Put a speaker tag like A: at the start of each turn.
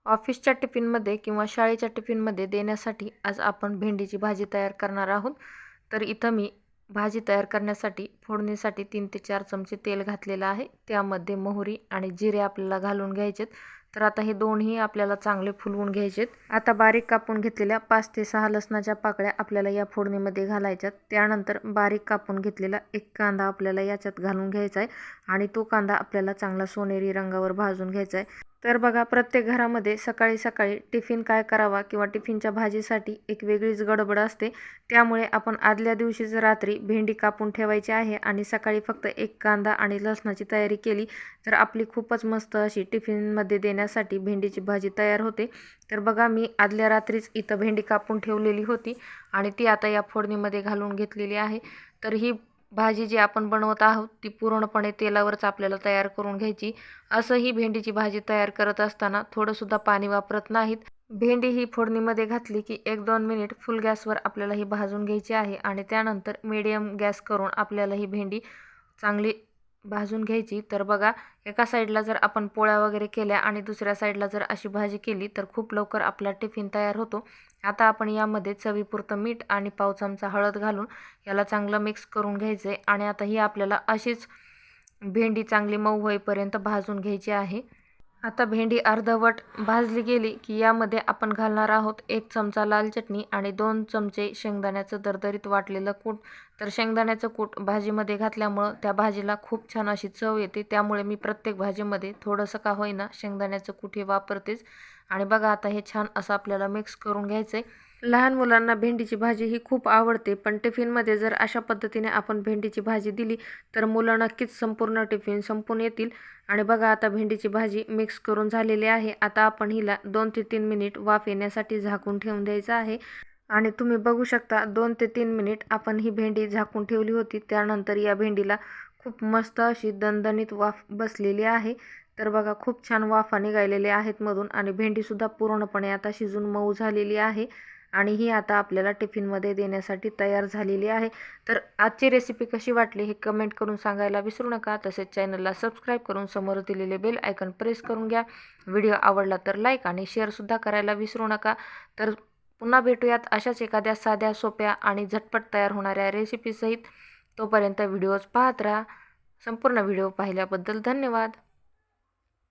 A: ऑफिसच्या टिफिनमध्ये किंवा शाळेच्या टिफिनमध्ये देण्यासाठी आज आपण भेंडीची भाजी तयार करणार आहोत। तर इथं मी भाजी तयार करण्यासाठी फोडणीसाठी 3 ते 4 चमचे तेल घातलेलं आहे। त्यामध्ये मोहरी आणि जिरे आपल्याला घालून घ्यायचेत। तर आता हे दोन्ही आपल्याला चांगले फुलवून घ्यायचेत। आता बारीक कापून घेतलेल्या 5 ते 6 लसणाच्या पाकळ्या आपल्याला या फोडणीमध्ये घालायच्यात। त्यानंतर बारीक कापून घेतलेला एक कांदा आपल्याला याच्यात घालून घ्यायचा आहे आणि तो कांदा आपल्याला चांगला सोनेरी रंगावर भाजून घ्यायचा आहे। तर बघा, प्रत्येक घरामध्ये सकाळी सकाळी टिफिन काय करावा किंवा टिफिनच्या भाजीसाठी एक वेगळीच गडबड असते। त्यामुळे आपण आदल्या दिवशीच रात्री भेंडी कापून ठेवायची आहे आणि सकाळी फक्त एक कांदा आणि लसणाची तयारी केली तर आपली खूपच मस्त अशी टिफिनमध्ये देण्यासाठी भेंडीची भाजी तयार होते। तर बघा, मी आदल्या रात्रीच इथं भेंडी कापून ठेवलेली होती आणि ती आता या फोडणीमध्ये घालून घेतलेली आहे। तर ही भाजी जी आपण बनवत आहोत ती पूर्णपणे तेलावरच आपल्याला तयार करून घ्यायची। असं ही भेंडीची भाजी तयार करत असताना थोडंसुद्धा पाणी वापरत नाहीत। भेंडी ही फोडणीमध्ये घातली की 1-2 मिनिट फुल गॅसवर आपल्याला ही भाजून घ्यायची आहे आणि त्यानंतर मीडियम गॅस करून आपल्याला ही भेंडी चांगली भाजून घ्यायची। तर बघा, एका साईडला जर आपण पोळ्या वगैरे केल्या आणि दुसऱ्या साईडला जर अशी भाजी केली तर खूप लवकर आपला टिफिन तयार होतो। आता आपण यामध्ये चवीपुरतं मीठ आणि पाव चमचा हळद घालून याला चांगलं मिक्स करून घ्यायचं आहे आणि आता ही आपल्याला अशीच भेंडी चांगली मऊ होईपर्यंत भाजून घ्यायची आहे। आता भेंडी अर्धवट भाजली गेली की यामध्ये आपण घालणार आहोत 1 चमचा लाल चटणी आणि 2 चमचे शेंगदाण्याचं दरदरीत वाटलेलं कूट। तर शेंगदाण्याचं कूट भाजीमध्ये घातल्यामुळं त्या भाजीला खूप छान अशी चव येते। त्यामुळे मी प्रत्येक भाजीमध्ये थोडंसं का होईना शेंगदाण्याचं कूट हे वापरतेच। आणि बघा, आता हे छान असं आपल्याला मिक्स करून घ्यायचं आहे। लहान मुलांना भेंडीची भाजी ही खूप आवडते, पण टिफिनमध्ये जर अशा पद्धतीने आपण भेंडीची भाजी दिली तर मुलं नक्कीच संपूर्ण टिफिन संपून येतील। आणि बघा, आता भेंडीची भाजी मिक्स करून झालेली आहे। आता आपण हिला 2 ते 3 मिनिट वाफ येण्यासाठी झाकून ठेवून द्यायचं आहे आणि तुम्ही बघू शकता 2 ते 3 मिनिट आपण ही भेंडी झाकून ठेवली होती। त्यानंतर या भेंडीला खूप मस्त अशी दणदणीत वाफ बसलेली आहे। तर बघा, खूप छान वाफा निघालेल्या आहेत मधून आणि भेंडीसुद्धा पूर्णपणे आता शिजून मऊ झालेली आहे आणि ही आता आपल्याला टिफिनमध्ये देण्यासाठी तयार झालेली आहे। तर आजची रेसिपी कशी वाटली हे कमेंट करून सांगायला विसरू नका। तसेच चॅनलला सबस्क्राईब करून समोर दिलेले बेल आयकॉन प्रेस करून घ्या। व्हिडिओ आवडला तर लाईक आणि शेअरसुद्धा करायला विसरू नका। तर पुन्हा भेटूयात अशाच एखाद्या साध्या, सोप्या आणि झटपट तयार होणाऱ्या रेसिपीसहित। तोपर्यंत व्हिडिओज पाहत राहा। संपूर्ण व्हिडिओ पाहिल्याबद्दल धन्यवाद।